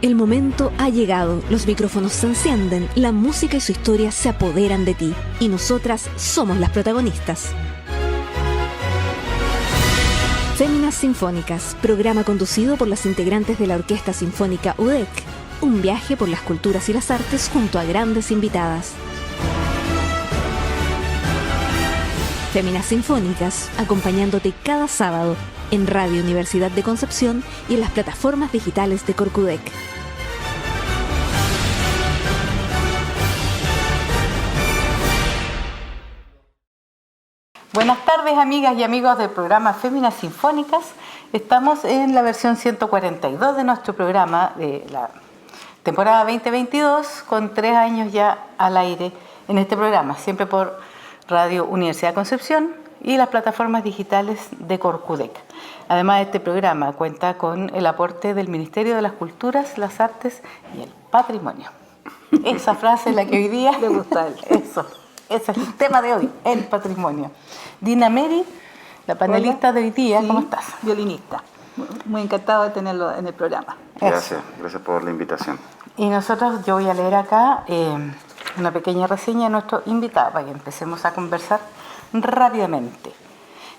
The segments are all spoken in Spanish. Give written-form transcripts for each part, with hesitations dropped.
El momento ha llegado, los micrófonos se encienden, la música y su historia se apoderan de ti, y nosotras somos las protagonistas. Féminas Sinfónicas, programa conducido por las integrantes de la Orquesta Sinfónica UDEC. Un viaje por las culturas y las artes junto a grandes invitadas. Féminas Sinfónicas, acompañándote cada sábado en Radio Universidad de Concepción y en las plataformas digitales de Corcudec. Buenas tardes, amigas y amigos del programa Féminas Sinfónicas. Estamos en la versión 142 de nuestro programa de la temporada 2022, con 3 años ya al aire en este programa, siempre por Radio Universidad de Concepción y las plataformas digitales de Corcudec. Además, este programa cuenta con el aporte del Ministerio de las Culturas, las Artes y el Patrimonio. Esa frase es la que hoy día le gusta a él. Eso. Ese es el tema de hoy, el patrimonio. Dina Meri, la panelista de hoy día, sí, ¿cómo estás? Violinista. Muy encantado de tenerlo en el programa. Gracias por la invitación. Y nosotros, yo voy a leer acá una pequeña reseña de nuestro invitado para que empecemos a conversar rápidamente.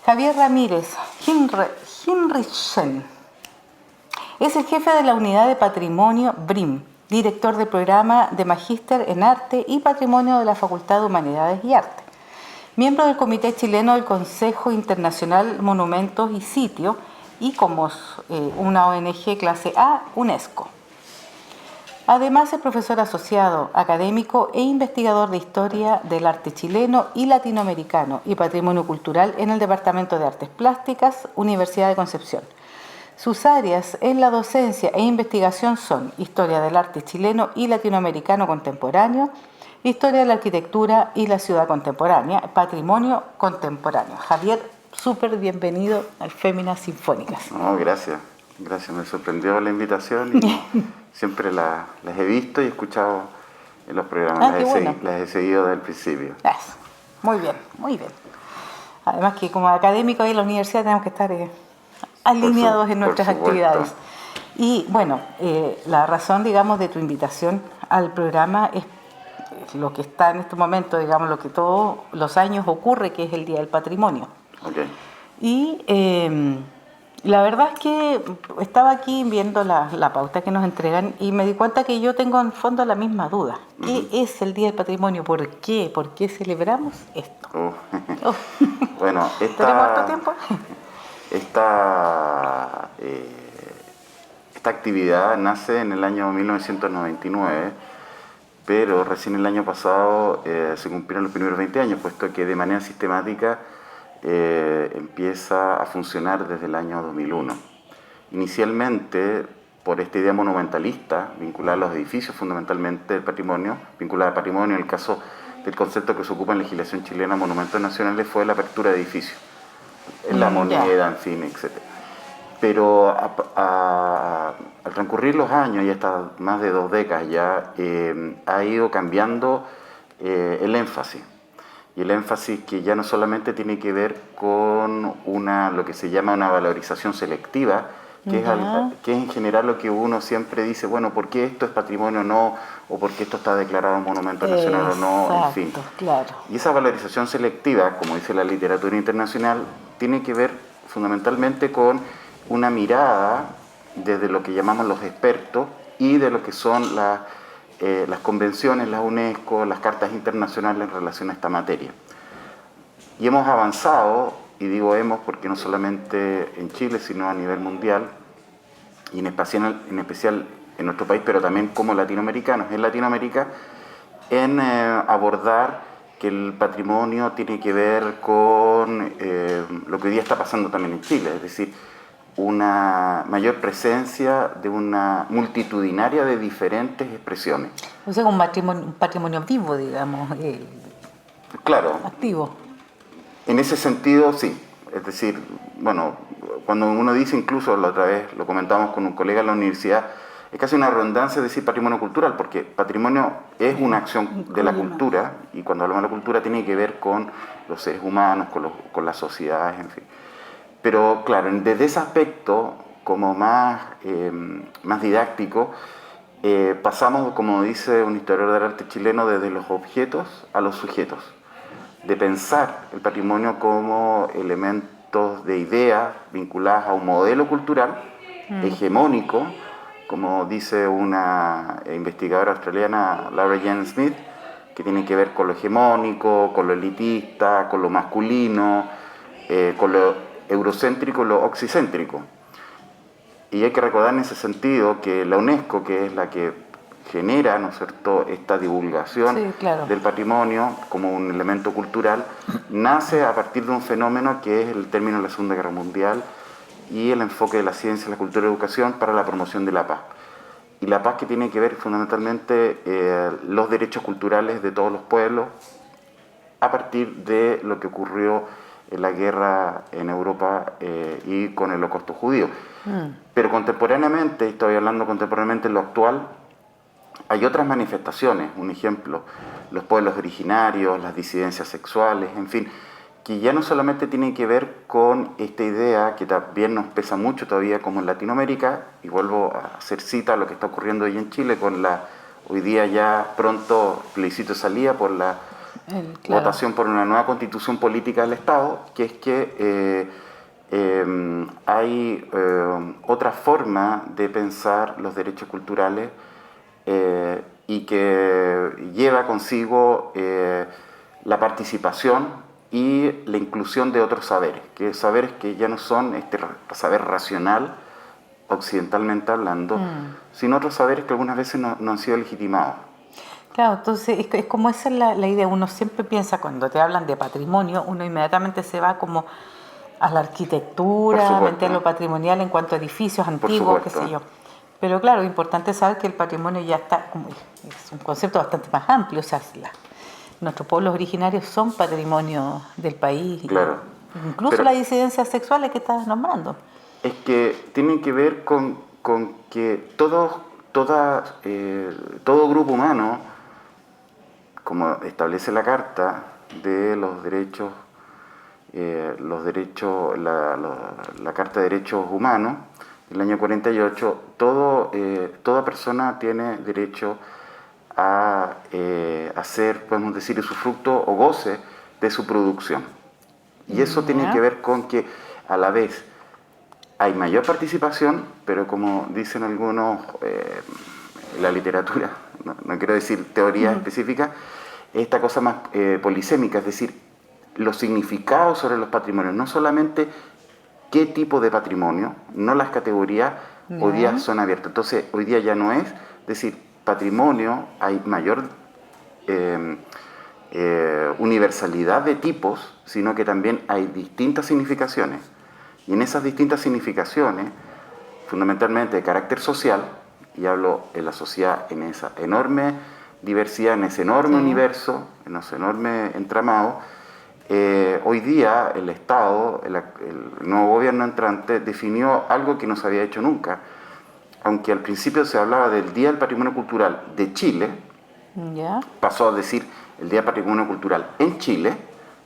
Javier Ramírez Hinrichsen es el jefe de la unidad de patrimonio BRIM, director del programa de Magíster en Arte y Patrimonio de la Facultad de Humanidades y Arte, miembro del Comité Chileno del Consejo Internacional Monumentos y Sitios y como una ONG clase A, UNESCO. Además es profesor asociado, académico e investigador de Historia del Arte Chileno y Latinoamericano y Patrimonio Cultural en el Departamento de Artes Plásticas, Universidad de Concepción. Sus áreas en la docencia e investigación son Historia del Arte Chileno y Latinoamericano Contemporáneo, Historia de la Arquitectura y la Ciudad Contemporánea, Patrimonio Contemporáneo. Javier, súper bienvenido al Féminas Sinfónicas. No, gracias, me sorprendió la invitación y siempre las he visto y escuchado en los programas, las he seguido desde el principio. Eso. Muy bien. Además que como académicos ahí en la universidad tenemos que estar alineados en nuestras actividades. Y bueno, la razón, digamos, de tu invitación al programa es lo que está en este momento, digamos, lo que todos los años ocurre, que es el Día del Patrimonio. Okay. Y la verdad es que estaba aquí viendo la pauta que nos entregan y me di cuenta que yo tengo en fondo la misma duda. ¿Qué es el Día del Patrimonio? ¿Por qué? ¿Por qué celebramos esto? Bueno, ¿tenemos harto tiempo? Esta actividad nace en el año 1999, pero recién el año pasado se cumplieron los primeros 20 años, puesto que de manera sistemática empieza a funcionar desde el año 2001. Inicialmente, por esta idea monumentalista, vinculada a los edificios fundamentalmente del patrimonio, vinculada al patrimonio, en el caso del concepto que se ocupa en legislación chilena, monumentos nacionales, fue la apertura de edificios. En la moneda, en fin, etc. Pero al transcurrir los años, y hasta más de 2 décadas ya, ha ido cambiando el énfasis. Y el énfasis que ya no solamente tiene que ver con lo que se llama una valorización selectiva, que es en general lo que uno siempre dice, bueno, ¿por qué esto es patrimonio o no? O ¿por qué esto está declarado monumento nacional o no? En fin. Claro. Y esa valorización selectiva, como dice la literatura internacional, tiene que ver fundamentalmente con una mirada desde lo que llamamos los expertos y de lo que son las convenciones, la UNESCO, las cartas internacionales en relación a esta materia. Y hemos avanzado, y digo hemos porque no solamente en Chile, sino a nivel mundial, y en especial en nuestro país, pero también como latinoamericanos en Latinoamérica, en abordar que el patrimonio tiene que ver con lo que hoy día está pasando también en Chile, es decir, una mayor presencia de una multitudinaria de diferentes expresiones. O sea, un patrimonio vivo, digamos, claro, activo. En ese sentido, sí. Es decir, bueno, cuando uno dice, incluso la otra vez lo comentamos con un colega en la universidad, es casi una redundancia decir patrimonio cultural, porque patrimonio es una acción de la cultura, y cuando hablamos de la cultura tiene que ver con los seres humanos, con las sociedades, en fin. Pero claro, desde ese aspecto, como más didáctico, pasamos, como dice un historiador del arte chileno, desde los objetos a los sujetos, de pensar el patrimonio como elementos de ideas vinculadas a un modelo cultural hegemónico, como dice una investigadora australiana, Laura Jane Smith, que tiene que ver con lo hegemónico, con lo elitista, con lo masculino, con lo eurocéntrico y lo oxicéntrico. Y hay que recordar en ese sentido que la UNESCO, que es la que genera, ¿no es cierto?, esta divulgación del patrimonio como un elemento cultural, nace a partir de un fenómeno que es el término de la Segunda Guerra Mundial y el enfoque de la ciencia, la cultura y la educación para la promoción de la paz. Y la paz que tiene que ver fundamentalmente los derechos culturales de todos los pueblos a partir de lo que ocurrió en la guerra en Europa y con el holocausto judío. Pero contemporáneamente, estoy hablando contemporáneamente en lo actual, hay otras manifestaciones, un ejemplo, los pueblos originarios, las disidencias sexuales, en fin, que ya no solamente tienen que ver con esta idea que también nos pesa mucho todavía como en Latinoamérica, y vuelvo a hacer cita a lo que está ocurriendo hoy en Chile con hoy día ya pronto plebiscito de salida por la votación por una nueva constitución política del Estado, que es que hay otra forma de pensar los derechos culturales y que lleva consigo la participación y la inclusión de otros saberes que ya no son este saber racional, occidentalmente hablando, sino otros saberes que algunas veces no han sido legitimados. Claro, entonces es como esa es la idea. Uno siempre piensa, cuando te hablan de patrimonio, uno inmediatamente se va como a la arquitectura, a lo patrimonial en cuanto a edificios antiguos, qué sé yo. Pero claro, es importante saber que el patrimonio ya está, es un concepto bastante más amplio, o sea, nuestros pueblos originarios son patrimonio del país, claro. Incluso las disidencias sexuales que estás nombrando. Es que tienen que ver con que todo grupo humano, como establece la Carta de los Derechos, la Carta de Derechos Humanos, del año 48, toda persona tiene derecho a hacer, podemos decir, usufructo o goce de su producción. Y eso tiene que ver con que a la vez hay mayor participación, pero como dicen algunos en la literatura, no quiero decir teoría específica, esta cosa más polisémica, es decir, los significados sobre los patrimonios, no solamente qué tipo de patrimonio, no las categorías, hoy día son abiertas. Entonces, hoy día ya no es decir patrimonio, hay mayor universalidad de tipos, sino que también hay distintas significaciones. Y en esas distintas significaciones, fundamentalmente de carácter social, y hablo en la sociedad en esa enorme diversidad, en ese enorme universo, en ese enorme entramado, hoy día el Estado, el nuevo gobierno entrante, definió algo que no se había hecho nunca. Aunque al principio se hablaba del Día del Patrimonio Cultural de Chile, pasó a decir el Día del Patrimonio Cultural en Chile,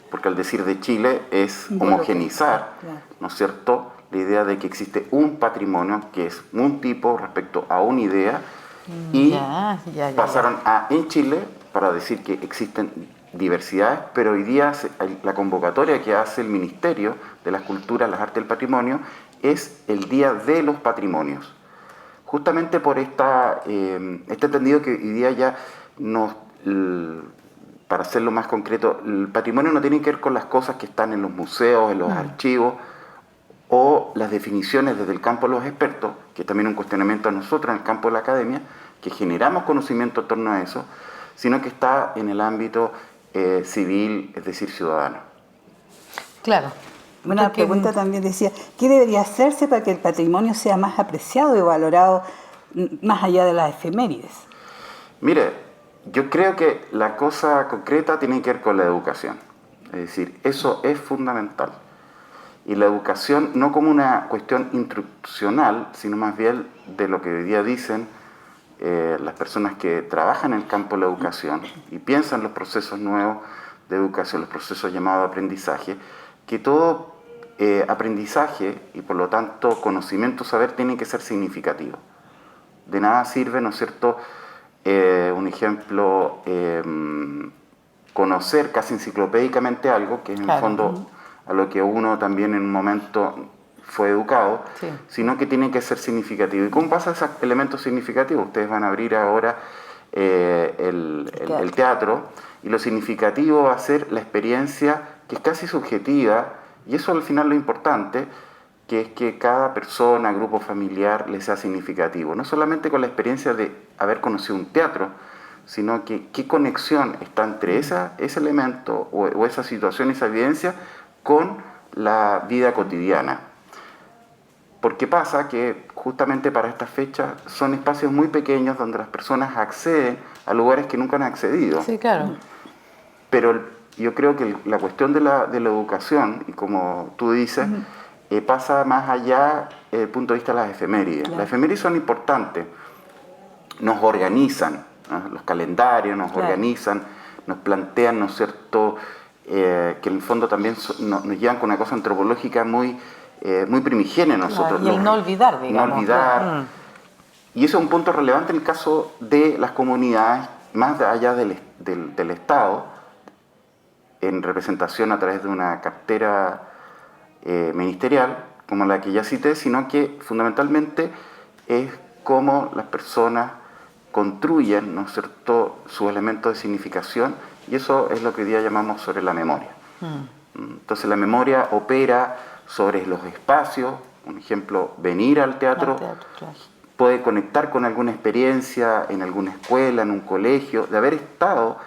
porque al decir de Chile es homogenizar, ¿no es cierto?, la idea de que existe un patrimonio que es un tipo respecto a una idea, y pasaron a en Chile para decir que existen diversidades, pero hoy día la convocatoria que hace el Ministerio de las Culturas, las Artes y el Patrimonio es el Día de los Patrimonios. Justamente por este entendido que hoy día ya para hacerlo más concreto, el patrimonio no tiene que ver con las cosas que están en los museos, en los archivos, o las definiciones desde el campo de los expertos, que es también un cuestionamiento a nosotros en el campo de la academia, que generamos conocimiento en torno a eso, sino que está en el ámbito civil, es decir, ciudadano. Claro. Una pregunta también decía, ¿qué debería hacerse para que el patrimonio sea más apreciado y valorado más allá de las efemérides? Mire, yo creo que la cosa concreta tiene que ver con la educación. Es decir, eso es fundamental. Y la educación no como una cuestión instruccional, sino más bien de lo que hoy día dicen las personas que trabajan en el campo de la educación y piensan los procesos nuevos de educación, los procesos llamados aprendizaje, que todo aprendizaje y por lo tanto conocimiento, saber, tiene que ser significativo. De nada sirve, ¿no es cierto?, un ejemplo, conocer casi enciclopédicamente algo, que es en el fondo a lo que uno también en un momento fue educado, sino que tiene que ser significativo. ¿Y cómo pasa esos elementos significativos? Ustedes van a abrir ahora el teatro, y lo significativo va a ser la experiencia, que es casi subjetiva, y eso al final lo importante, que es que cada persona, grupo familiar, le sea significativo. No solamente con la experiencia de haber conocido un teatro, sino que qué conexión está entre ese elemento o esa situación, esa evidencia, con la vida cotidiana. Porque pasa que justamente para estas fechas son espacios muy pequeños donde las personas acceden a lugares que nunca han accedido. Sí, claro. Pero yo creo que la cuestión de la educación, y como tú dices, pasa más allá desde el punto de vista de las efemérides. Las efemérides son importantes, nos organizan, ¿no? Los calendarios nos organizan, nos plantean, ¿no es cierto?, que en el fondo también nos llevan con una cosa antropológica muy primigenia nosotros. Y el no olvidar, digamos. No olvidar. Y eso es un punto relevante en el caso de las comunidades, más allá del Estado, en representación a través de una cartera ministerial, como la que ya cité, sino que fundamentalmente es cómo las personas construyen, ¿no es cierto?, sus elementos de significación, y eso es lo que hoy día llamamos sobre la memoria. Entonces la memoria opera sobre los espacios, un ejemplo, venir al teatro, puede conectar con alguna experiencia en alguna escuela, en un colegio, de haber estado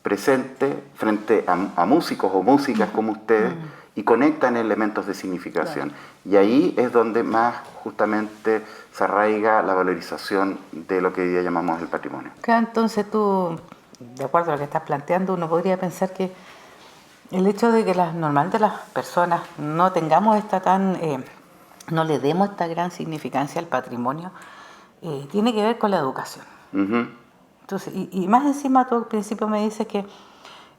presente frente a músicos o músicas como ustedes, y conectan elementos de significación. Y ahí es donde más justamente se arraiga la valorización de lo que hoy día llamamos el patrimonio. Claro, entonces tú, de acuerdo a lo que estás planteando, uno podría pensar que el hecho de que normalmente las personas no tengamos no le demos esta gran significancia al patrimonio, tiene que ver con la educación. Entonces, y más encima tú al principio me dices que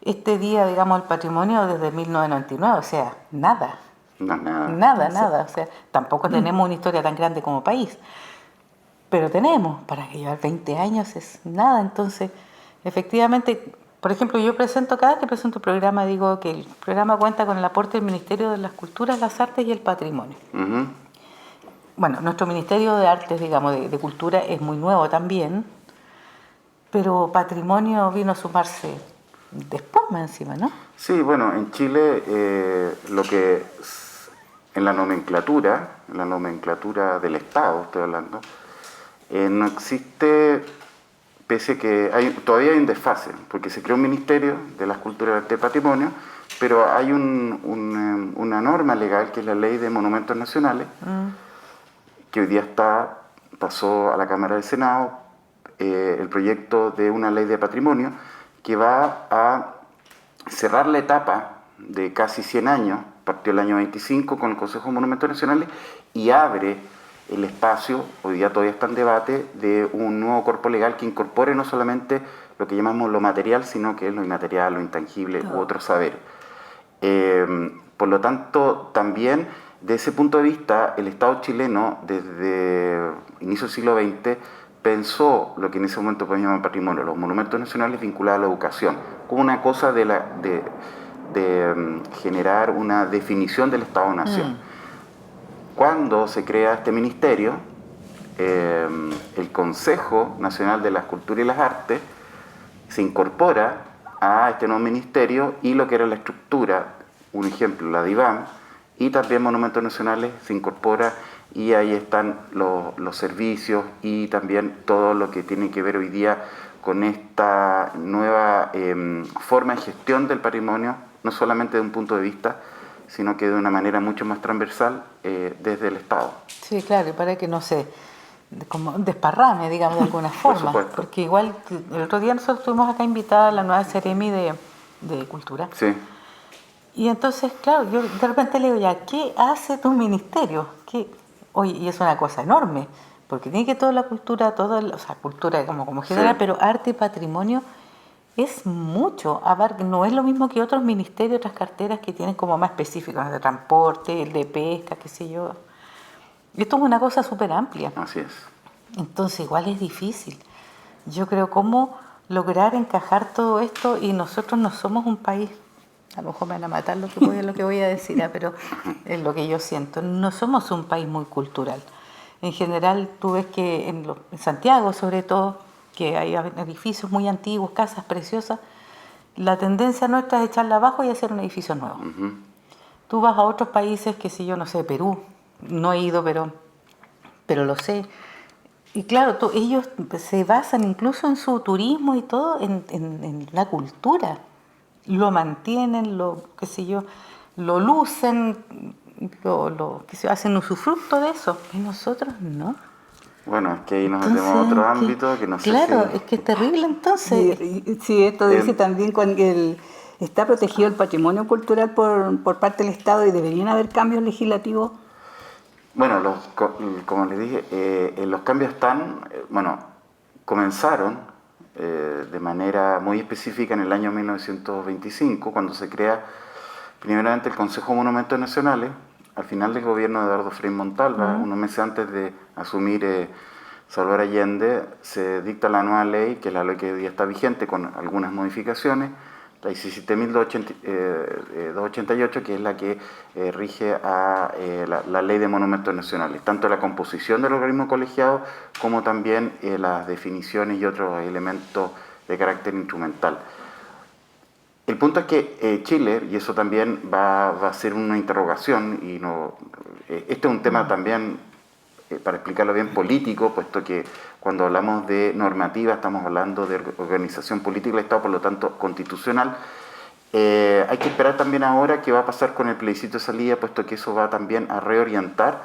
este día, digamos, el patrimonio desde 1999, o sea, nada. Nada. O sea, tampoco tenemos una historia tan grande como país, pero tenemos, para que llevar 20 años es nada. Entonces, efectivamente, por ejemplo, cada vez que presento el programa, digo que el programa cuenta con el aporte del Ministerio de las Culturas, las Artes y el Patrimonio. Bueno, nuestro Ministerio de Artes, digamos, de Cultura es muy nuevo también, pero Patrimonio vino a sumarse después más encima, ¿no? Sí, bueno, en Chile lo que en la nomenclatura del Estado, estoy hablando, no existe, pese a que todavía hay un desfase, porque se creó un Ministerio de las Culturas, Arte y Patrimonio, pero hay una norma legal que es la Ley de Monumentos Nacionales, que hoy día pasó a la Cámara del Senado, el proyecto de una ley de patrimonio que va a cerrar la etapa de casi 100 años, partió el año 25 con el Consejo de Monumentos Nacionales, y abre el espacio, hoy día todavía está en debate, de un nuevo cuerpo legal que incorpore no solamente lo que llamamos lo material, sino que es lo inmaterial, lo intangible u otro saber. Por lo tanto, también de ese punto de vista, el Estado chileno, desde inicio del siglo XX, pensó lo que en ese momento podemos llamar patrimonio, los monumentos nacionales vinculados a la educación, como una cosa de generar una definición del Estado-Nación. Cuando se crea este ministerio, el Consejo Nacional de las Culturas y las Artes se incorpora a este nuevo ministerio, y lo que era la estructura, un ejemplo, la DIVAM, y también Monumentos Nacionales se incorpora, y ahí están los servicios y también todo lo que tiene que ver hoy día con esta nueva forma de gestión del patrimonio, no solamente de un punto de vista, sino que de una manera mucho más transversal desde el Estado. Sí, claro, y para que no se como desparrame, digamos, de alguna forma. Porque igual el otro día nosotros estuvimos acá invitada a la nueva Seremi de Cultura. Sí. Y entonces, claro, yo de repente le digo, ya, ¿qué hace tu ministerio? Oye, y es una cosa enorme, porque tiene que toda la cultura, cultura como general, pero arte y patrimonio es mucho. No es lo mismo que otros ministerios, otras carteras que tienen como más específicos, de transporte, el de pesca, qué sé yo. Esto es una cosa súper amplia. Así es. Entonces igual es difícil. Yo creo cómo lograr encajar todo esto, y nosotros no somos un país, a lo mejor me van a matar lo que voy a decir, pero es lo que yo siento, no somos un país muy cultural. En general tú ves que en Santiago sobre todo, que hay edificios muy antiguos, casas preciosas, la tendencia nuestra es echarla abajo y hacer un edificio nuevo. Ujú. Tú vas a otros países, que si yo no sé, Perú, no he ido, pero lo sé. Y claro, ellos se basan incluso en su turismo y todo, en la cultura. Lo mantienen, qué sé yo, lo lucen, qué sé yo, hacen usufructo de eso. Y nosotros no. Bueno, es que ahí nos metemos a otro ámbito que no sé si... Claro, es que es terrible entonces. Sí, esto dice también está protegido el patrimonio cultural por parte del Estado y deberían haber cambios legislativos. Bueno, como les dije, los cambios comenzaron de manera muy específica en el año 1925, cuando se crea primeramente el Consejo de Monumentos Nacionales, al final del gobierno de Eduardo Frei Montalva, unos meses antes de asumir Salvador Allende, se dicta la nueva ley, que es la ley que hoy día está vigente con algunas modificaciones, la 17.288, que es la que rige a la ley de monumentos nacionales, tanto la composición del organismo colegiado como también las definiciones y otros elementos de carácter instrumental. El punto es que Chile, y eso también va a ser una interrogación, y este es un tema también, para explicarlo bien, político, puesto que cuando hablamos de normativa estamos hablando de organización política del Estado, por lo tanto constitucional. Hay que esperar también ahora qué va a pasar con el plebiscito de salida, puesto que eso va también a reorientar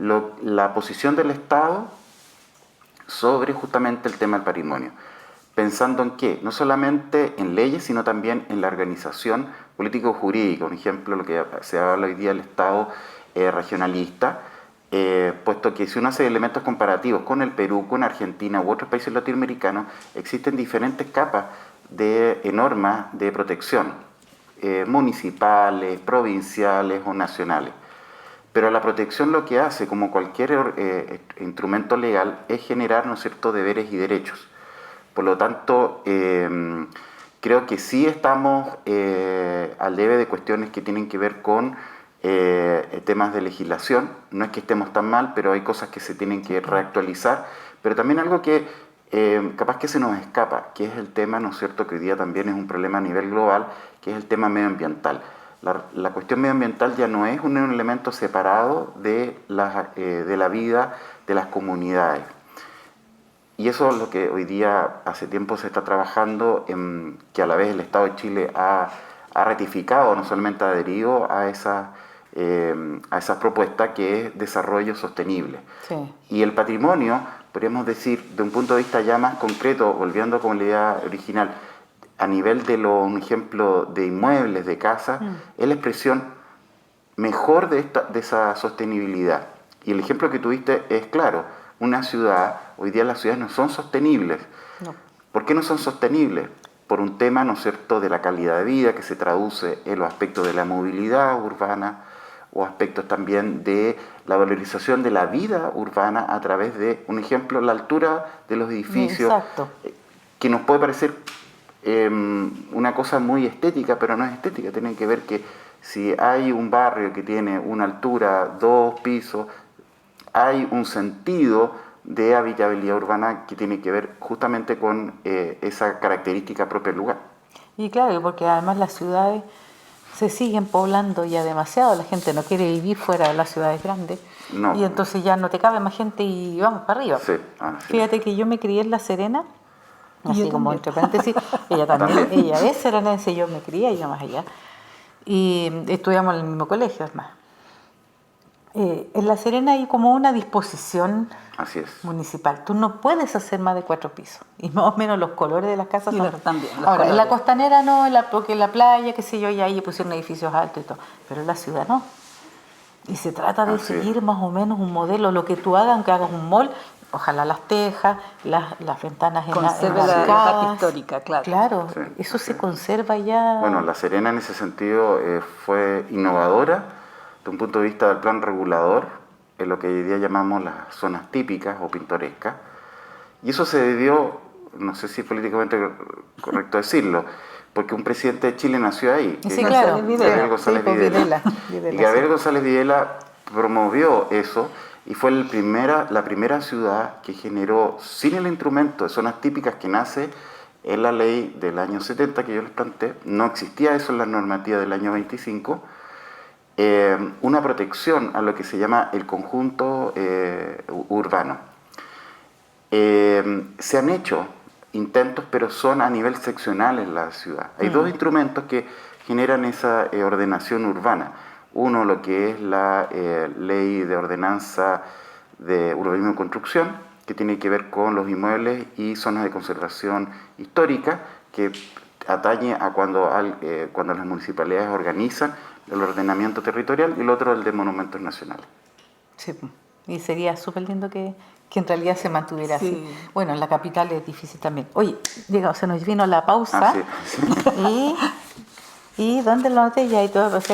la posición del Estado sobre justamente el tema del patrimonio. Pensando en qué, no solamente en leyes, sino también en la organización político-jurídica. Un ejemplo, lo que se habla hoy día del Estado regionalista, puesto que si uno hace elementos comparativos con el Perú, con Argentina u otros países latinoamericanos, existen diferentes capas de normas de protección, municipales, provinciales o nacionales. Pero la protección lo que hace, como cualquier instrumento legal, es generar, ¿no es cierto?, deberes y derechos. Por lo tanto, creo que sí estamos al debe de cuestiones que tienen que ver con temas de legislación. No es que estemos tan mal, pero hay cosas que se tienen que reactualizar. Pero también algo que capaz que se nos escapa, que es el tema, ¿no es cierto?, que hoy día también es un problema a nivel global, que es el tema medioambiental. La cuestión medioambiental ya no es un elemento separado de la vida de las comunidades. Y eso es lo que hoy día hace tiempo se está trabajando, que a la vez el Estado de Chile ha ratificado, no solamente ha adherido a esa propuesta, que es desarrollo sostenible. Sí. Y el patrimonio, podríamos decir, de un punto de vista ya más concreto, volviendo como la idea original, a nivel de un ejemplo de inmuebles, de casas, es la expresión mejor de esa sostenibilidad. Y el ejemplo que tuviste es claro. Una ciudad, hoy día las ciudades no son sostenibles. No. ¿Por qué no son sostenibles? Por un tema, ¿no es cierto?, de la calidad de vida, que se traduce en los aspectos de la movilidad urbana, o aspectos también de la valorización de la vida urbana a través de, un ejemplo, la altura de los edificios. Exacto. Que nos puede parecer una cosa muy estética, pero no es estética. Tiene que ver que si hay un barrio que tiene una altura, 2 pisos, hay un sentido de habitabilidad urbana que tiene que ver justamente con esa característica propia del lugar. Y claro, porque además las ciudades se siguen poblando ya demasiado, la gente no quiere vivir fuera de las ciudades grandes, No. y entonces ya no te cabe más gente y vamos para arriba. Sí, Fíjate que yo me crié en La Serena, así Yo como también. entre paréntesis, ella también, ella es serenense, yo me crié allá más allá, y estudiamos en el mismo colegio, además. En La Serena hay como una disposición Así es. municipal. Tú no puedes hacer más de 4 pisos. Y más o menos los colores de las casas Y son... también, los Ahora, en la colores. costanera no, porque en la playa, qué sé yo, y ahí pusieron edificios altos y todo. Pero en la ciudad no. Y se trata de Así es. seguir más o menos un modelo. Lo que tú hagas, aunque hagas un mall, ojalá las tejas, las ventanas Conserve la enmarcadas. parte histórica, claro. Claro, Sí, eso así se es. conserva ya. Bueno, La Serena en ese sentido fue innovadora de un punto de vista del plan regulador, en lo que hoy día llamamos las zonas típicas o pintorescas. Y eso se debió, no sé si es políticamente correcto decirlo, porque un presidente de Chile nació ahí. Sí, claro, Gabriel González sí, pues, Videla. Videla, Y Gabriel sí. González Videla promovió eso y fue la primera ciudad que generó, sin el instrumento de zonas típicas que nace en la ley del año 70 que yo les planteé, no existía eso en la normativa del año 25, una protección a lo que se llama el conjunto urbano. Se han hecho intentos, pero son a nivel seccional en la ciudad. Hay dos instrumentos que generan esa ordenación urbana. Uno, lo que es la ley de ordenanza de urbanismo y construcción, que tiene que ver con los inmuebles y zonas de conservación histórica, que atañe a cuando las municipalidades organizan el ordenamiento territorial, y el otro, el de monumentos nacionales. Sí, y sería súper lindo que en realidad se mantuviera así. Bueno, en la capital es difícil también. Oye, Diego, se nos vino la pausa. Sí. ¿Y dónde lo noté ya? Y todo, pues,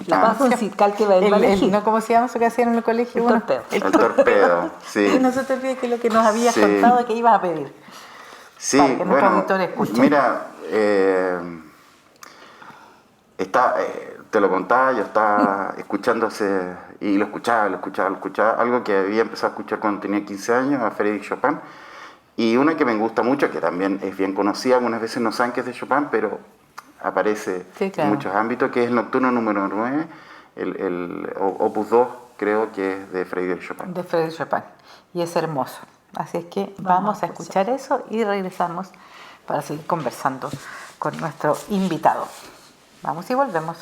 la pausa musical que va a elegir. ¿No? ¿Cómo se llama eso que hacían en el colegio? El torpedo. El torpedo, sí. Y no se te olvide que lo que nos habías contado que ibas a pedir. Sí, para que nuestros bueno, auditores escuchen. mira, te lo contaba, yo estaba escuchándose, y lo escuchaba, algo que había empezado a escuchar cuando tenía 15 años, a Frédéric Chopin, y una que me gusta mucho, que también es bien conocida, algunas veces no saben que es de Chopin, pero aparece en muchos ámbitos, que es el Nocturno número 9, el Opus 2, creo que es de Frédéric Chopin. De Frédéric Chopin, y es hermoso. Así es que vamos a escuchar eso y regresamos para seguir conversando con nuestro invitado. Vamos y volvemos.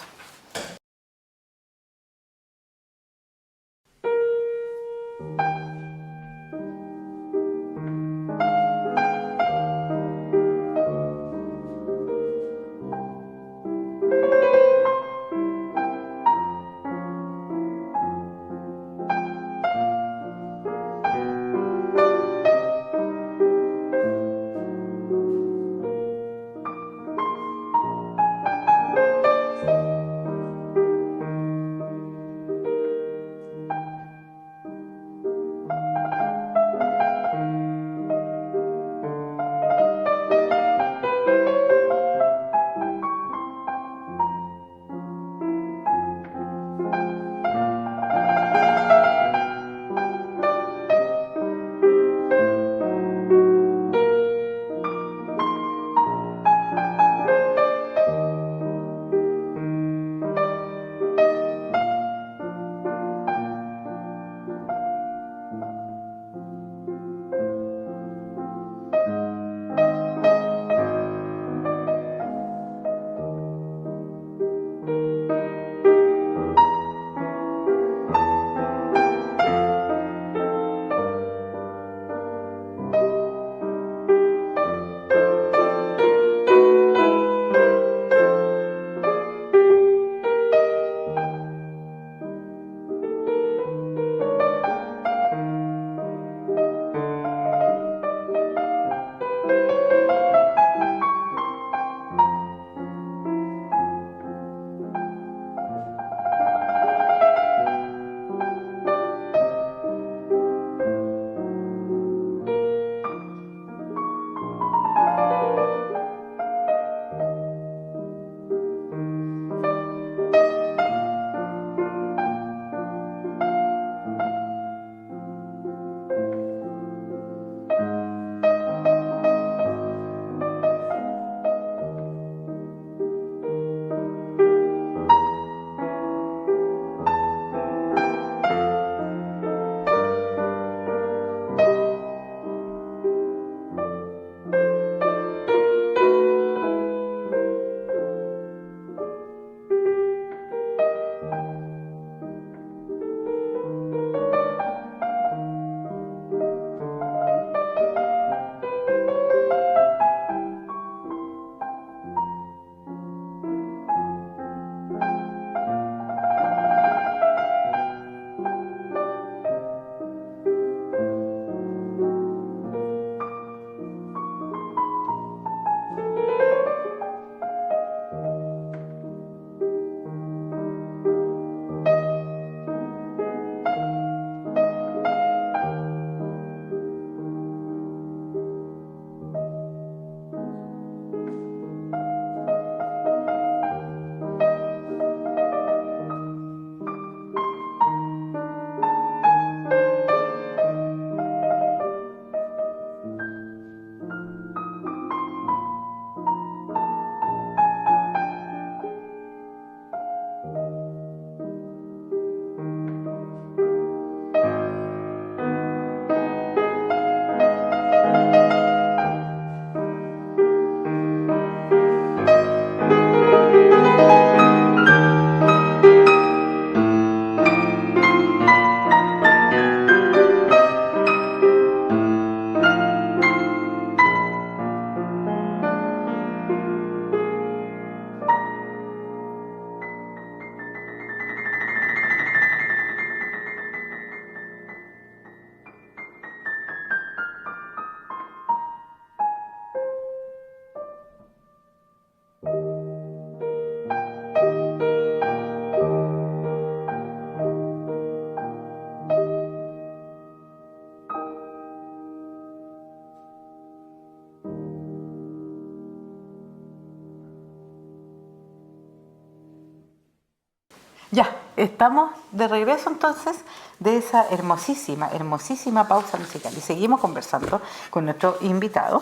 estamos de regreso entonces de esa hermosísima pausa musical y seguimos conversando con nuestro invitado,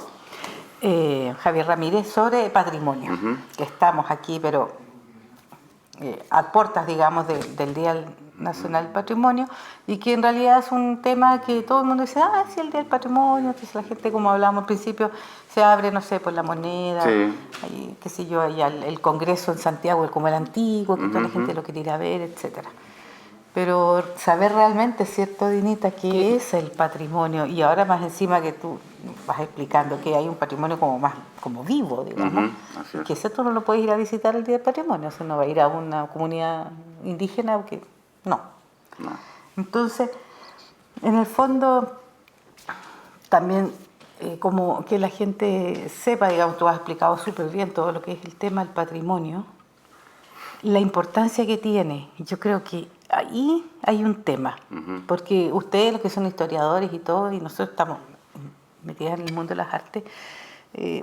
Javier Ramírez, sobre patrimonio. Que estamos aquí, pero a puertas, digamos, del Día Nacional del Patrimonio, y que en realidad es un tema que todo el mundo dice, sí, el Día del Patrimonio. Entonces la gente, como hablábamos al principio, se abre, no sé, por la moneda, ahí, qué sé yo, allá el Congreso en Santiago, como el antiguo, que toda la gente lo quiere ir a ver, etcétera. Pero saber realmente, ¿cierto, Dinita, qué es el patrimonio? Y ahora más encima que tú vas explicando que hay un patrimonio como más como vivo, digamos, que eso tú no lo puedes ir a visitar el Día del Patrimonio, o sea, no va a ir a una comunidad indígena, porque no. Entonces, en el fondo, también como que la gente sepa, digamos, tú has explicado súper bien todo lo que es el tema del patrimonio, la importancia que tiene. Yo creo que ahí hay un tema, porque ustedes, los que son historiadores y todo, y nosotros estamos metidas en el mundo de las artes,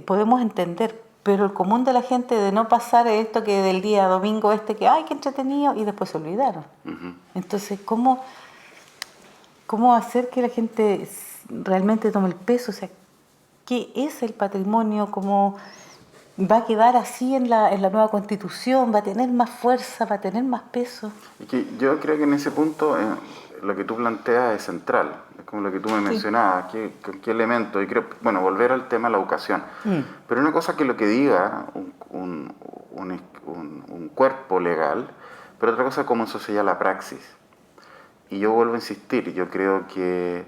podemos entender, pero el común de la gente de no pasar esto que del día domingo que ¡ay, qué entretenido! Y después se olvidaron. Entonces, ¿cómo hacer que la gente realmente tome el peso? O sea, ¿qué es el patrimonio? ¿Cómo va a quedar así en la nueva Constitución? ¿Va a tener más fuerza? ¿Va a tener más peso? Es que yo creo que en ese punto lo que tú planteas es central. Es como lo que tú me mencionabas, ¿qué elemento? Y creo, bueno, volver al tema de la educación. Pero una cosa que lo que diga un cuerpo legal, pero otra cosa cómo eso sería la praxis. Y yo vuelvo a insistir, yo creo que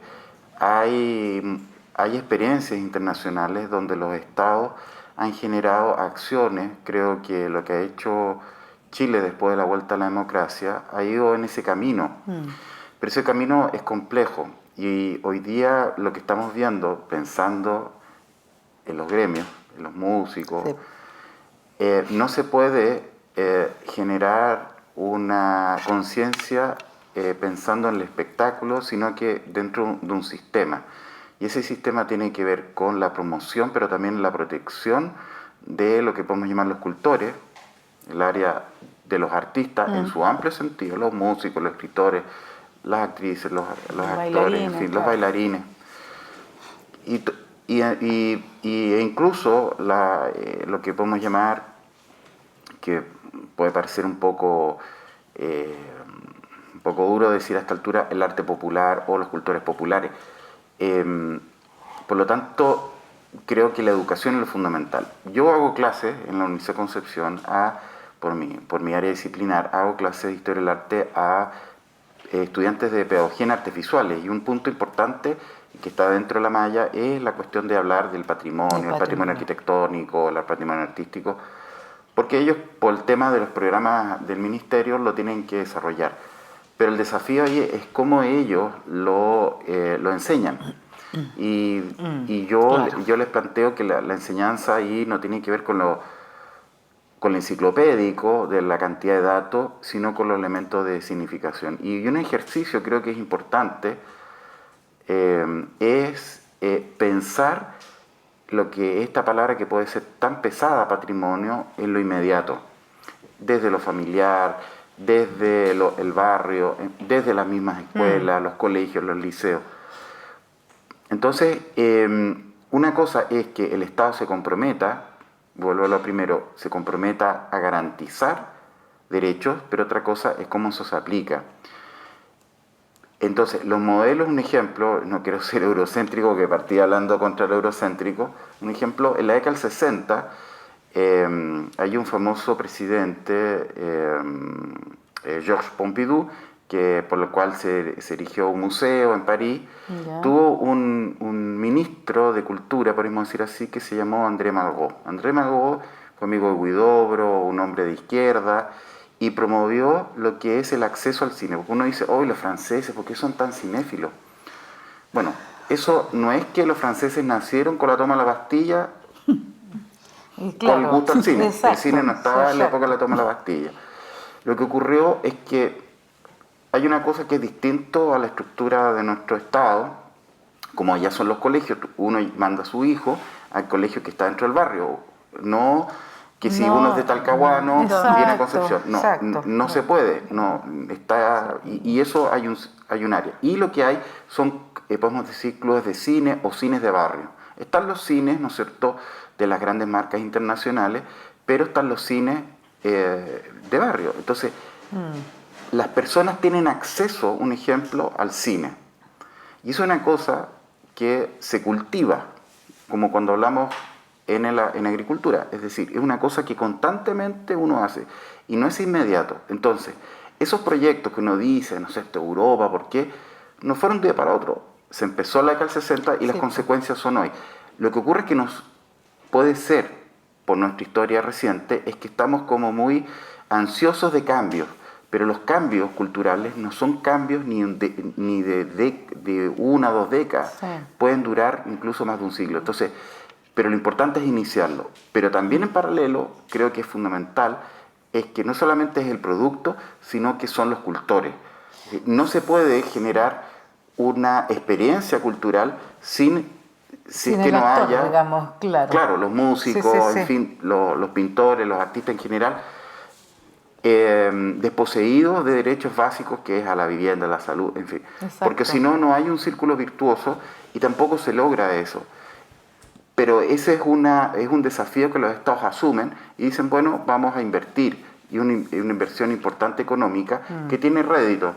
hay experiencias internacionales donde los estados han generado acciones. Creo que lo que ha hecho Chile después de la vuelta a la democracia ha ido en ese camino. Pero ese camino es complejo y hoy día lo que estamos viendo, pensando en los gremios, en los músicos, no se puede generar una conciencia pensando en el espectáculo, sino que dentro de un sistema. Y ese sistema tiene que ver con la promoción, pero también la protección de lo que podemos llamar los cultores, el área de los artistas en su amplio sentido, los músicos, los escritores, las actrices, los actores, en fin, los bailarines. E incluso lo que podemos llamar, que puede parecer un poco duro decir a esta altura, el arte popular o los cultores populares. Por lo tanto, creo que la educación es lo fundamental. Yo hago clases en la Universidad de Concepción, por mi área disciplinar, hago clases de Historia del Arte a estudiantes de Pedagogía en Artes Visuales, y un punto importante que está dentro de la malla es la cuestión de hablar del patrimonio, el patrimonio arquitectónico, el patrimonio artístico, porque ellos, por el tema de los programas del ministerio, lo tienen que desarrollar. Pero el desafío ahí es cómo ellos lo enseñan. Y yo les planteo que la enseñanza ahí no tiene que ver con lo enciclopédico, de la cantidad de datos, sino con los elementos de significación. Y un ejercicio creo que es importante, es pensar lo que esta palabra que puede ser tan pesada, patrimonio, en lo inmediato, desde lo familiar, desde el barrio, desde las mismas escuelas, los colegios, los liceos. Entonces, una cosa es que el Estado se comprometa, vuelvo a lo primero, se comprometa a garantizar derechos, pero otra cosa es cómo eso se aplica. Entonces, los modelos, un ejemplo, no quiero ser eurocéntrico, que partí hablando contra el eurocéntrico, un ejemplo, en la década del 60, hay un famoso presidente, Georges Pompidou, por lo cual se erigió un museo en París. Tuvo un ministro de cultura, podemos decir así, que se llamó André Malraux. André Malraux fue amigo de Huidobro, un hombre de izquierda, y promovió lo que es el acceso al cine. Porque uno dice, los franceses, ¿por qué son tan cinéfilos? Bueno, eso no es que los franceses nacieron con la toma de la Bastilla, con el gusto al cine. Exacto. El cine no estaba en la época de la toma de la Bastilla. Lo que ocurrió es que hay una cosa que es distinto a la estructura de nuestro Estado, como allá son los colegios, uno manda a su hijo al colegio que está dentro del barrio, no que si No, uno es de Talcahuano, exacto, viene a Concepción. No, exacto. no se puede. No, está, y eso hay un área. Y lo que hay son, podemos decir, clubes de cine o cines de barrio. Están los cines, ¿no es cierto?, de las grandes marcas internacionales, pero están los cines de barrio. Entonces, las personas tienen acceso, un ejemplo, al cine. Y eso es una cosa que se cultiva, como cuando hablamos en agricultura. Es decir, es una cosa que constantemente uno hace y no es inmediato. Entonces, esos proyectos que uno dice, no sé, Europa, ¿por qué? No fueron de un día para otro. Se empezó en la década del 60 y las consecuencias son hoy. Lo que ocurre es que nos puede ser, por nuestra historia reciente, es que estamos como muy ansiosos de cambios, pero los cambios culturales no son cambios ni de 1 o 2 décadas, pueden durar incluso más de un siglo. Entonces, pero lo importante es iniciarlo. Pero también en paralelo, creo que es fundamental, es que no solamente es el producto, sino que son los cultores. No se puede generar una experiencia cultural sin que el no actor, haya, digamos, claro. Claro, los músicos, Sí. en fin, los pintores, los artistas en general, desposeídos de derechos básicos, que es a la vivienda, a la salud, en fin. Exacto. Porque si no, no hay un círculo virtuoso y tampoco se logra eso. Pero ese es un desafío que los estados asumen y dicen, bueno, vamos a invertir. Y una inversión importante económica que tiene rédito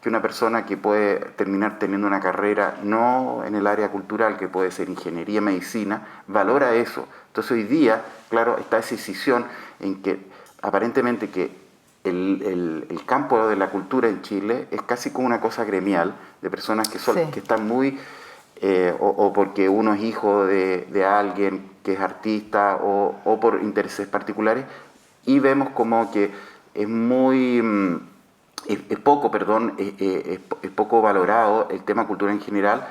que una persona que puede terminar teniendo una carrera no en el área cultural, que puede ser ingeniería, medicina, valora eso. Entonces hoy día, claro, está esa decisión en que aparentemente que el campo de la cultura en Chile es casi como una cosa gremial, de personas que están muy, o porque uno es hijo de alguien que es artista, o por intereses particulares, y vemos como que es muy, es poco valorado el tema cultura en general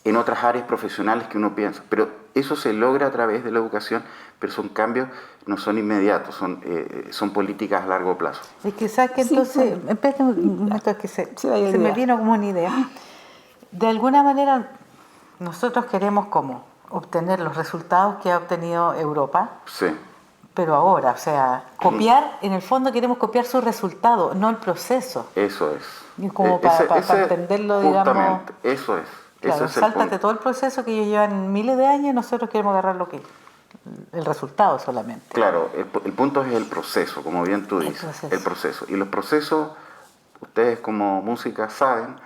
en otras áreas profesionales que uno piensa. Pero eso se logra a través de la educación, pero son cambios, no son inmediatos, son políticas a largo plazo. Es que, ¿sabes qué? Entonces, espérate un momento, es que se me vino como una idea. De alguna manera, nosotros queremos como obtener los resultados que ha obtenido Europa. Sí. Pero ahora, o sea, copiar, en el fondo queremos copiar su resultado, no el proceso. Eso es. Y como para entenderlo, justamente, digamos. Eso es. Claro, Ese es sáltate todo el proceso que ellos llevan miles de años y nosotros queremos agarrar el resultado solamente. Claro, el punto es el proceso, como bien tú dices. El proceso. Y los procesos, ustedes como música saben,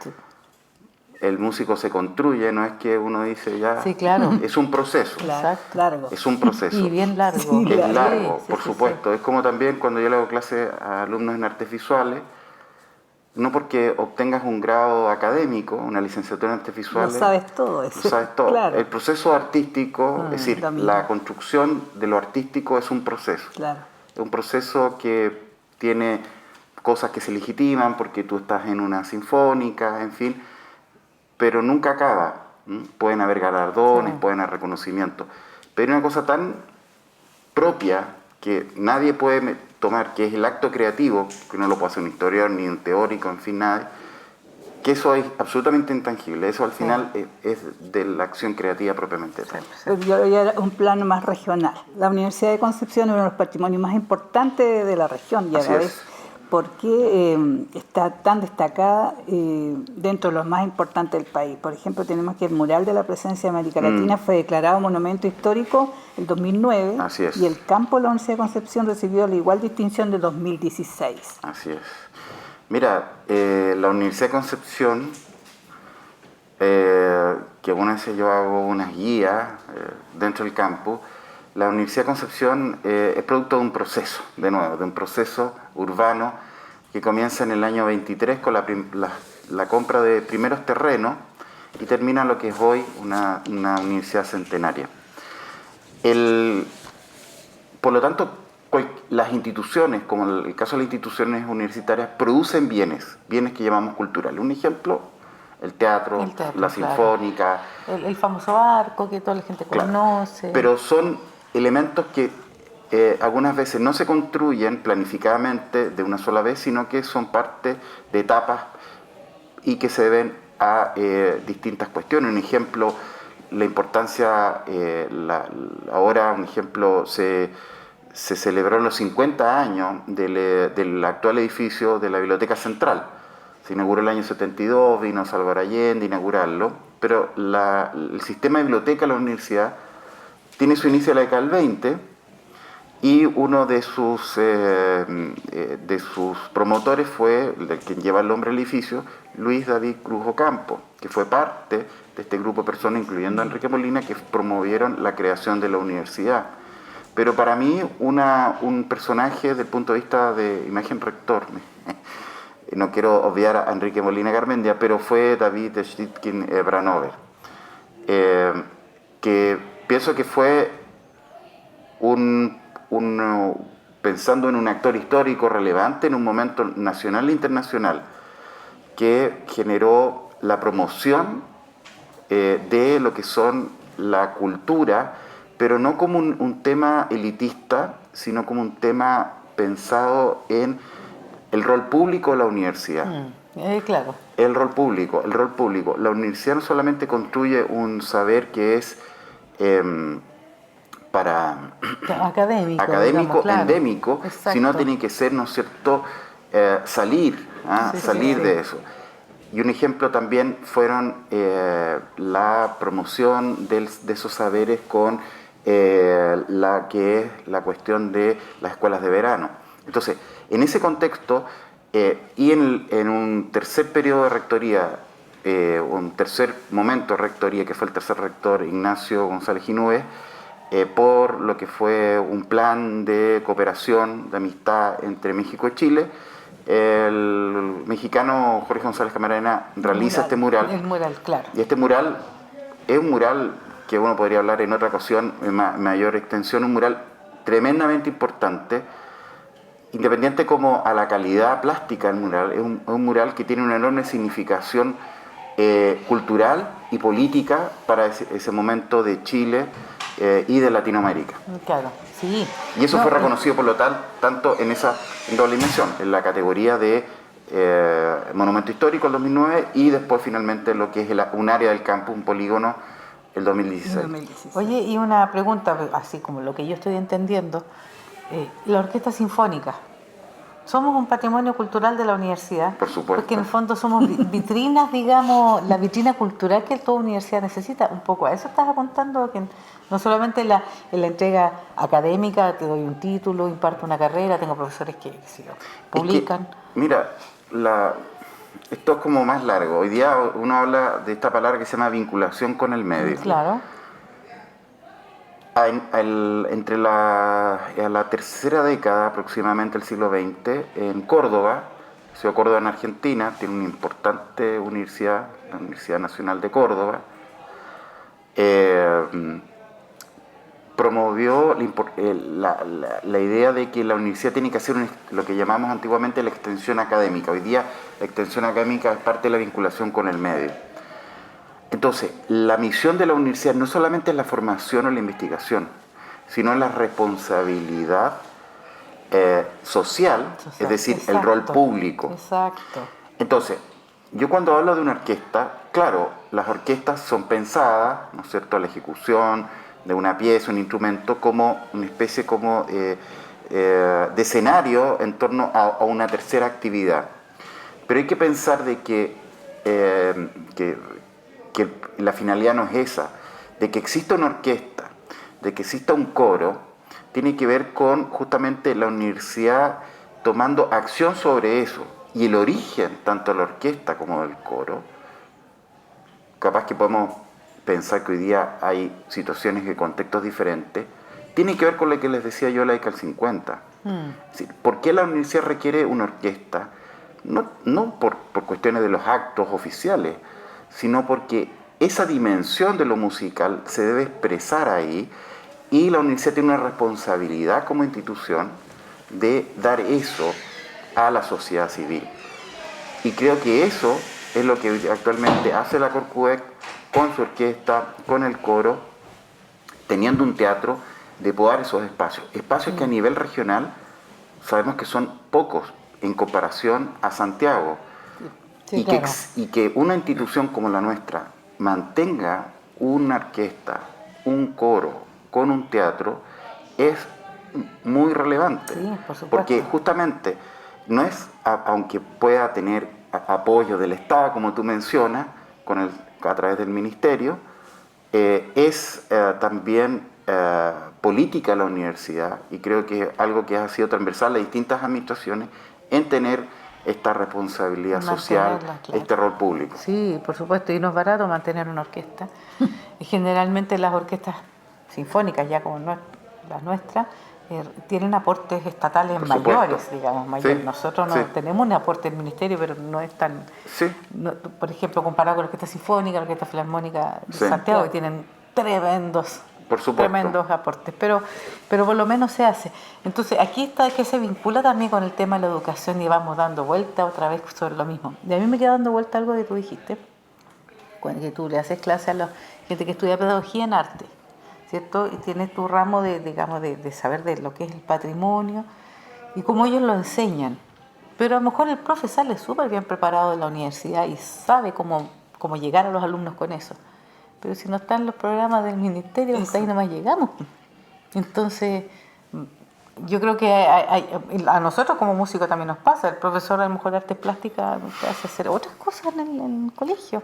el músico se construye, no es que uno dice ya. Sí, claro. Es un proceso. Largo. Es un proceso. Y bien largo. Sí, Es largo, Sí, por supuesto. Es como también cuando yo le hago clase a alumnos en artes visuales, no porque obtengas un grado académico, una licenciatura en artes visuales. Lo sabes todo eso. Lo sabes todo. Claro. El proceso artístico, es decir, también. la construcción de lo artístico es un proceso. Claro. Es un proceso que tiene cosas que se legitiman porque tú estás en una sinfónica, en fin, pero nunca acaba. Pueden haber galardones, pueden haber reconocimientos, pero hay una cosa tan propia que nadie puede tomar, que es el acto creativo, que no lo puede hacer un historiador ni un teórico, en fin, nadie, que eso es absolutamente intangible. Eso al final es de la acción creativa propiamente tal. Pero yo voy a un plano más regional. La Universidad de Concepción es uno de los patrimonios más importantes de la región, y a la vez porque está tan destacada dentro de los más importantes del país. Por ejemplo, tenemos que el mural de la presencia de América Latina fue declarado monumento histórico en 2009. Así es. Y el campo de la Universidad de Concepción recibió la igual distinción de 2016. Así es. Mira, la Universidad de Concepción, que algunas veces yo hago unas guías dentro del campus, la Universidad de Concepción es producto de un proceso, de nuevo, de un proceso urbano que comienza en el año 23 con la compra de primeros terrenos y termina lo que es hoy una universidad centenaria. Por lo tanto, las instituciones, como el caso de las instituciones universitarias, producen bienes que llamamos culturales. Un ejemplo, el teatro, la sinfónica. El famoso arco que toda la gente conoce. Pero son elementos que algunas veces no se construyen planificadamente de una sola vez, sino que son parte de etapas y que se deben a distintas cuestiones. Un ejemplo, la importancia, ahora un ejemplo, se celebró los 50 años del actual edificio de la Biblioteca Central. Se inauguró el año 72, vino Salvador Allende a inaugurarlo, pero el sistema de biblioteca de la universidad tiene su inicio en la década del 20 y uno de sus promotores fue, el quien lleva el nombre del edificio, Luis David Cruz Ocampo, que fue parte de este grupo de personas, incluyendo a Enrique Molina, que promovieron la creación de la universidad. Pero para mí, un personaje desde el punto de vista de imagen rector, no quiero obviar a Enrique Molina Garmendia, pero fue David Schitkin Branover, que pienso que fue pensando en un actor histórico relevante en un momento nacional e internacional, que generó la promoción de lo que son la cultura, pero no como un tema elitista, sino como un tema pensado en el rol público de la universidad. Claro. El rol público. La universidad no solamente construye un saber que es para académico, digamos, claro, endémico, exacto, sino tiene que ser, ¿no es cierto?, salir de eso. Y un ejemplo también fueron la promoción de esos saberes con la que es la cuestión de las escuelas de verano. Entonces, en ese contexto, y en un tercer periodo de rectoría, un tercer momento de rectoría, que fue el tercer rector Ignacio González Ginúez, por lo que fue un plan de cooperación, de amistad entre México y Chile, el mexicano Jorge González Camarena realiza este mural. El mural, claro. Y este mural es un mural que uno podría hablar en otra ocasión, en mayor extensión, un mural tremendamente importante, independiente como a la calidad plástica del mural. Es un mural que tiene una enorme significación cultural y política para ese momento de Chile y de Latinoamérica. Claro, sí. Y eso fue reconocido, por lo tanto, en esa doble dimensión, en la categoría de monumento histórico el 2009 y después finalmente lo que es un área del campo, un polígono, el 2016. Oye, y una pregunta, así como lo que yo estoy entendiendo, la Orquesta Sinfónica, ¿somos un patrimonio cultural de la universidad? Por supuesto. Porque en el fondo somos vitrinas, digamos, la vitrina cultural que toda universidad necesita. Un poco a eso estás apuntando, que no solamente en la entrega académica, te doy un título, imparto una carrera, tengo profesores que publican. Mira, esto es como más largo. Hoy día uno habla de esta palabra que se llama vinculación con el medio. Claro. Entre la tercera década aproximadamente del siglo XX, en Córdoba, Ciudad de Córdoba en Argentina, tiene una importante universidad, la Universidad Nacional de Córdoba, promovió la idea de que la universidad tiene que hacer lo que llamamos antiguamente la extensión académica. Hoy día la extensión académica es parte de la vinculación con el medio. Entonces, la misión de la universidad no solamente es la formación o la investigación, sino la responsabilidad social, es decir, exacto, el rol público. Exacto. Entonces, yo cuando hablo de una orquesta, claro, las orquestas son pensadas, ¿no es cierto?, la ejecución de una pieza, un instrumento, como una especie de escenario en torno a una tercera actividad. Pero hay que pensar de que la finalidad no es esa, de que exista una orquesta, de que exista un coro, tiene que ver con justamente la universidad tomando acción sobre eso. Y el origen, tanto de la orquesta como del coro, capaz que podemos pensar que hoy día hay situaciones y contextos diferentes, tiene que ver con lo que les decía yo la década del 50. Es decir, ¿por qué la universidad requiere una orquesta? No por cuestiones de los actos oficiales, sino porque esa dimensión de lo musical se debe expresar ahí y la universidad tiene una responsabilidad como institución de dar eso a la sociedad civil. Y creo que eso es lo que actualmente hace la Corcuec con su orquesta, con el coro, teniendo un teatro, de poder dar esos espacios que a nivel regional sabemos que son pocos en comparación a Santiago. Sí, claro. Y que una institución como la nuestra mantenga una orquesta, un coro con un teatro, es muy relevante. Sí, por supuesto. Porque justamente no es, aunque pueda tener apoyo del Estado, como tú mencionas, a través del Ministerio, es también política la universidad, y creo que es algo que ha sido transversal a distintas administraciones en tener esta responsabilidad social, Claro. este rol público. Sí, por supuesto, y no es barato mantener una orquesta. Y generalmente las orquestas sinfónicas, ya como las nuestras, tienen aportes estatales Por mayores, supuesto. digamos, mayores. Sí, Nosotros no sí. tenemos un aporte del ministerio, pero no es tan... Sí, por ejemplo, comparado con la Orquesta Sinfónica, la Orquesta Filarmónica de Sí. Santiago, que tienen tremendos aportes, pero por lo menos se hace. Entonces, aquí está que se vincula también con el tema de la educación y vamos dando vuelta otra vez sobre lo mismo. Y a mí me queda dando vuelta algo que tú dijiste, cuando que tú le haces clase a la gente que estudia pedagogía en arte, ¿cierto? Y tienes tu ramo de saber de lo que es el patrimonio y cómo ellos lo enseñan. Pero a lo mejor el profe sale súper bien preparado de la universidad y sabe cómo llegar a los alumnos con eso. Pero si no están los programas del ministerio, hasta ahí nomás llegamos. Entonces, yo creo que a nosotros como músicos también nos pasa. El profesor a lo mejor de artes plásticas te hace hacer otras cosas en el colegio.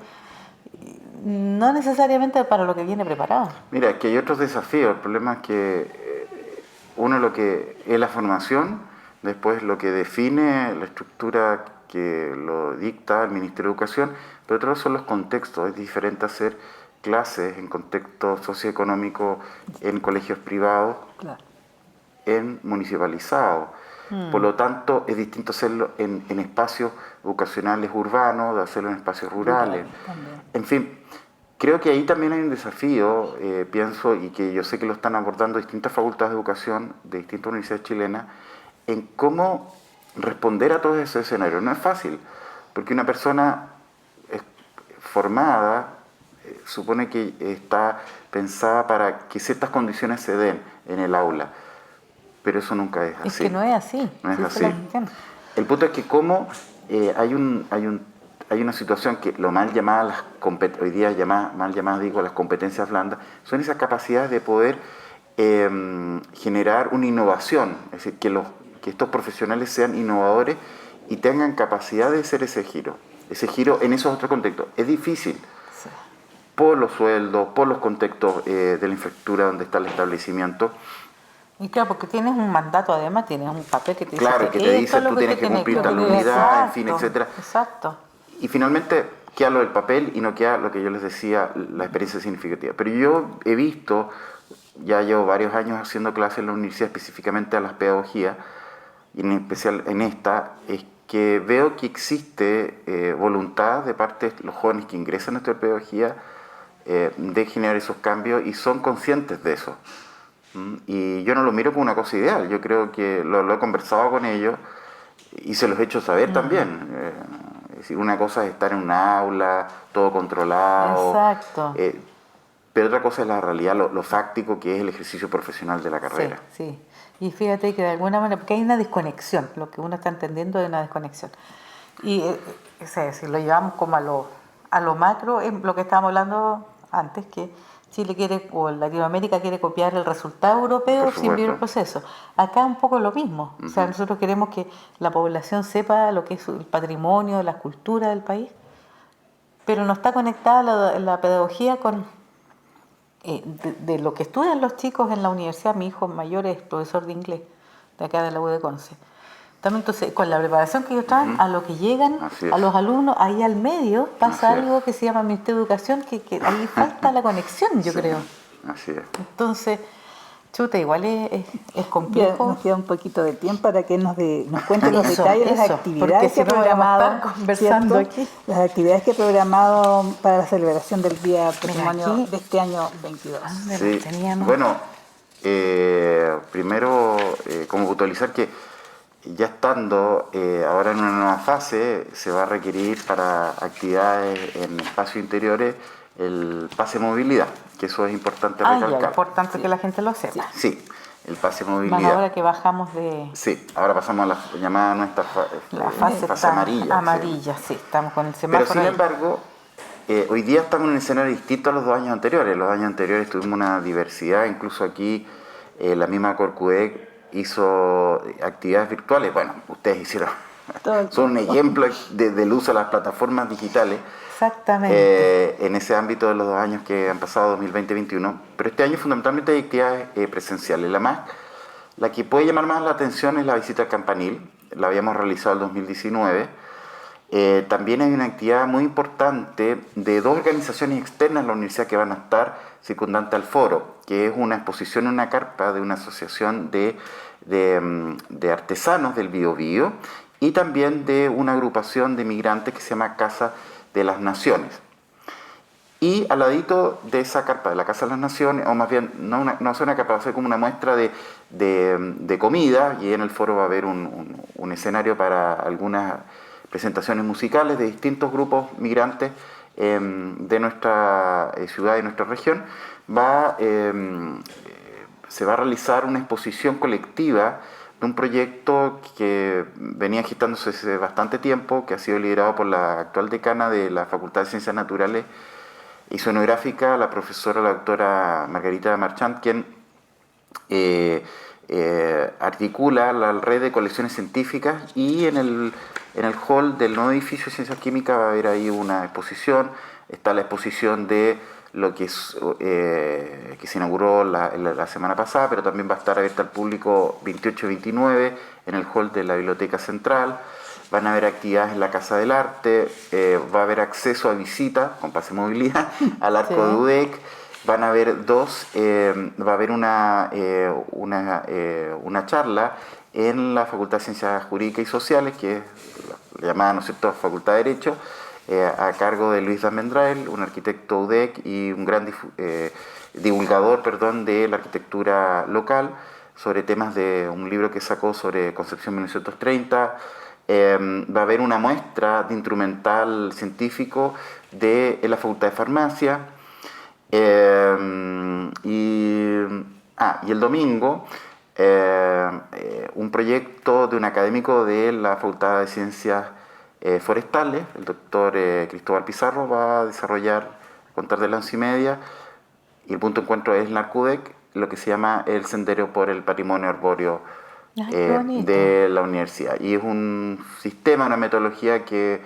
No necesariamente para lo que viene preparado. mira, que hay otros desafíos. El problema es que uno lo que es la formación, después lo que define la estructura que lo dicta el Ministerio de Educación, pero otros son los contextos. Es diferente hacer clases en contexto socioeconómico en colegios privados, Claro. en municipalizados. Por lo tanto, es distinto hacerlo en espacios educacionales urbanos, de hacerlo en espacios rurales. En fin, creo que ahí también hay un desafío, pienso, y que yo sé que lo están abordando distintas facultades de educación de distintas universidades chilenas, en cómo responder a todos esos escenarios. No es fácil, porque una persona formada supone que está pensada para que ciertas condiciones se den en el aula, pero eso nunca es así. Es que no es así. No es Sí, así. se lo entiendo. El punto es que como hay una situación que lo mal llamadas, hoy día mal llamadas digo, las competencias blandas, son esas capacidades de poder generar una innovación, es decir, que estos profesionales sean innovadores y tengan capacidad de hacer ese giro en esos otros contextos. Es difícil. Sí. Por los sueldos, por los contextos de la infraestructura donde está el establecimiento. Y claro, porque tienes un mandato, además tienes un papel que te dice Claro, que te dice tú tienes que cumplir tal unidad, en fin, etcétera. Exacto. Y finalmente queda lo del papel y no queda lo que yo les decía, la experiencia significativa. Pero yo he visto, ya llevo varios años haciendo clases en la universidad, específicamente a las pedagogías, y en especial en esta, es que veo que existe voluntad de parte de los jóvenes que ingresan a nuestra pedagogía de generar esos cambios y son conscientes de eso. Y yo no lo miro como una cosa ideal, yo creo que lo he conversado con ellos y se los he hecho saber también. Es decir, una cosa es estar en un aula, todo controlado. Exacto. Pero otra cosa es la realidad, lo fáctico que es el ejercicio profesional de la carrera. Sí. Y fíjate que de alguna manera, porque hay una desconexión, lo que uno está entendiendo es una desconexión. Y si lo llevamos como a lo macro, es lo que estábamos hablando antes, que Chile quiere, o Latinoamérica quiere copiar el resultado europeo sin vivir el proceso. Acá un poco lo mismo. O sea, nosotros queremos que la población sepa lo que es el patrimonio, la cultura del país, pero no está conectada la pedagogía con de lo que estudian los chicos en la universidad. Mi hijo mayor es profesor de inglés de acá de la U de Conce. También, entonces, con la preparación que ellos traen, a lo que llegan a los alumnos, ahí al medio pasa algo que se llama Ministerio de Educación, que ahí falta la conexión, yo creo. Así es. Entonces, chuta, igual es complejo. Ya nos queda un poquito de tiempo para que nos cuente los detalles de las actividades porque que ha si no vamos a programado, estar conversando ¿cierto? aquí. Las actividades que ha programado para la celebración del Día Patrimonio aquí. de este año 22. Sí. Bueno, primero, como puntualizar que ya estando ahora en una nueva fase, se va a requerir para actividades en espacios interiores el pase movilidad, que eso es importante recalcar. Es importante que la gente lo sepa. Sí, el pase movilidad. Más ahora que bajamos de... Sí, ahora pasamos a la llamada nuestra la fase amarilla. Amarilla, sí, estamos con el semáforo. Pero sin embargo, hoy día estamos en un escenario distinto a los 2 años anteriores. Los años anteriores tuvimos una diversidad, incluso aquí la misma Corcudec hizo actividades virtuales. Bueno, ustedes hicieron, son un ejemplo del uso de las plataformas digitales. Exactamente. En ese ámbito de los 2 años que han pasado, 2020-2021. Pero este año fundamentalmente hay actividades presenciales. La que puede llamar más la atención es la visita al campanil. La habíamos realizado en 2019. También hay una actividad muy importante de 2 organizaciones externas de la universidad que van a estar circundantes al foro, que es una exposición en una carpa de una asociación de artesanos del Biobío y también de una agrupación de migrantes que se llama Casa de las Naciones. Y al ladito de esa carpa de la Casa de las Naciones, o más bien, no es una carpa, va a ser como una muestra de comida, y en el foro va a haber un escenario para algunas presentaciones musicales de distintos grupos migrantes de nuestra ciudad y nuestra región. Se va a realizar una exposición colectiva de un proyecto que venía agitándose hace bastante tiempo, que ha sido liderado por la actual decana de la Facultad de Ciencias Naturales y Sonográfica, la profesora, la doctora Margarita Marchand, quien articula la red de colecciones científicas, y en el hall del nuevo edificio de Ciencias Químicas va a haber ahí una exposición. Está la exposición de lo que se inauguró la semana pasada, pero también va a estar abierta al público 28 y 29 en el hall de la Biblioteca Central. Van a haber actividades en la Casa del Arte, va a haber acceso a visita con pase movilidad al arco de UDEC. Van a haber va a haber una charla en la Facultad de Ciencias Jurídicas y Sociales, que es la llamada, ¿no es cierto?, Facultad de Derecho, a cargo de Luis D'Amendrael, un arquitecto UDEC y un gran divulgador de la arquitectura local, sobre temas de un libro que sacó sobre Concepción 1930. Va a haber una muestra de instrumental científico en la Facultad de Farmacia. Y el domingo, un proyecto de un académico de la Facultad de Ciencias Forestales, el doctor Cristóbal Pizarro, va a contar de las 11:30, y el punto de encuentro es la ARCUDEC, lo que se llama el Sendero por el Patrimonio Arbóreo de la universidad. Y es un sistema, una metodología que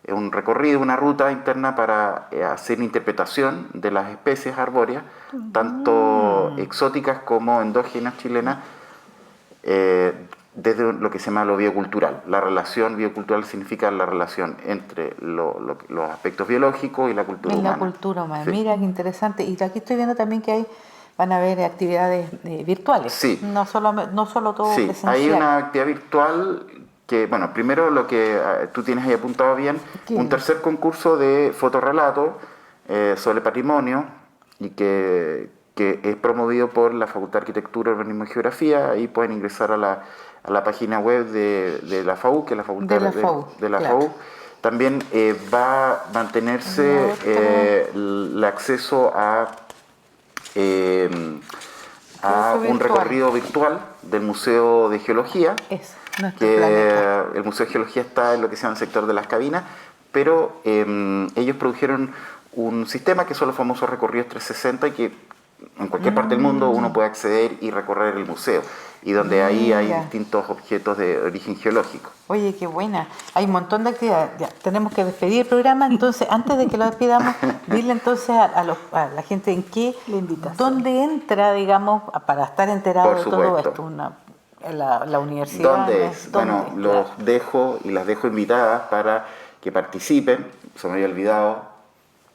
es un recorrido, una ruta interna para hacer interpretación de las especies arbóreas, tanto exóticas como endógenas chilenas, desde lo que se llama lo biocultural. La relación biocultural significa la relación entre los aspectos biológicos y la cultura humana. La cultura humana. Sí. Mira qué interesante. Y aquí estoy viendo también que van a haber actividades virtuales. Sí. No solo todo sí, presencial. hay una actividad virtual que, bueno, primero lo que tú tienes ahí apuntado bien, un tercer concurso de fotorrelato sobre patrimonio, y que es promovido por la Facultad de Arquitectura, Urbanismo y Geografía. Ahí pueden ingresar a la página web de la FAU, que es la Facultad de la FAU. También va a mantenerse el acceso a un recorrido virtual del Museo de Geología. El Museo de Geología está en lo que se llama el sector de las cabinas, pero ellos produjeron un sistema que son los famosos recorridos 360, y que en cualquier parte del mundo uno puede acceder y recorrer el museo, y donde ahí hay distintos objetos de origen geológico. Oye, qué buena. Hay un montón de actividades. Ya, tenemos que despedir el programa, entonces antes de que lo despidamos, dile entonces a la gente en qué, dónde entra, digamos, para estar enterado de todo esto. La universidad. ¿Dónde es? Bueno, los dejo y las dejo invitadas para que participen. Se me había olvidado,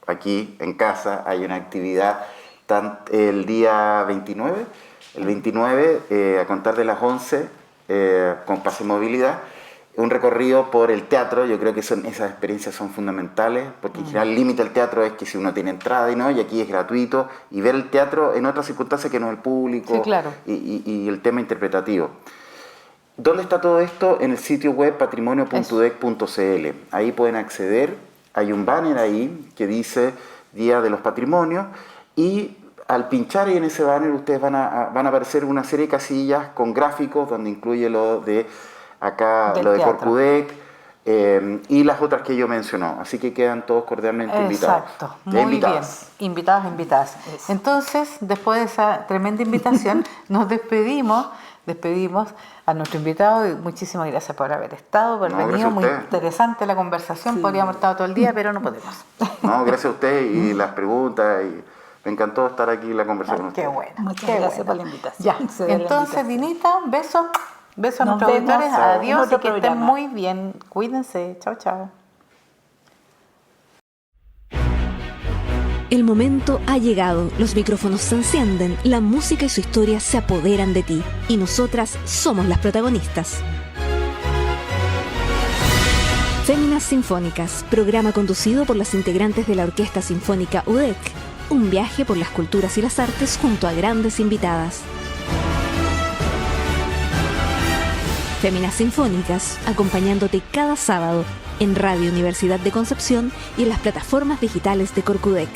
aquí en casa hay una actividad el día 29, a contar de las 11, con pase movilidad, un recorrido por el teatro. Yo creo que esas experiencias son fundamentales, porque en general el límite del teatro es que si uno tiene entrada y aquí es gratuito, y ver el teatro en otras circunstancias que no es el público, sí, claro. y el tema interpretativo. ¿Dónde está todo esto? En el sitio web patrimonio.udec.cl. Ahí pueden acceder, hay un banner ahí que dice Día de los Patrimonios, y al pinchar ahí en ese banner ustedes van a aparecer una serie de casillas con gráficos donde incluye lo de acá, lo de Corcudec, y las otras que yo mencioné. Así que quedan todos cordialmente invitados. Exacto, muy bien. Invitadas. Entonces, después de esa tremenda invitación, nos despedimos despedimos a nuestro invitado y muchísimas gracias por haber estado, por No, venido. gracias a Muy usted. interesante la conversación, podríamos estar todo el día, pero no podemos. No, gracias a usted y las preguntas. Y me encantó estar aquí en la conversación con Qué usted. bueno. Muchas qué gracias bueno. por la invitación. Ya, Acceder a la entonces, invitación. Dinita, besos a Nos nuestros vemos auditores. en Adiós otro y que estén programa. muy bien. Cuídense. Chao, chao. El momento ha llegado, los micrófonos se encienden, la música y su historia se apoderan de ti, y nosotras somos las protagonistas. Féminas Sinfónicas, programa conducido por las integrantes de la Orquesta Sinfónica UDEC. Un viaje por las culturas y las artes junto a grandes invitadas. Féminas Sinfónicas, acompañándote cada sábado en Radio Universidad de Concepción y en las plataformas digitales de Corcudec.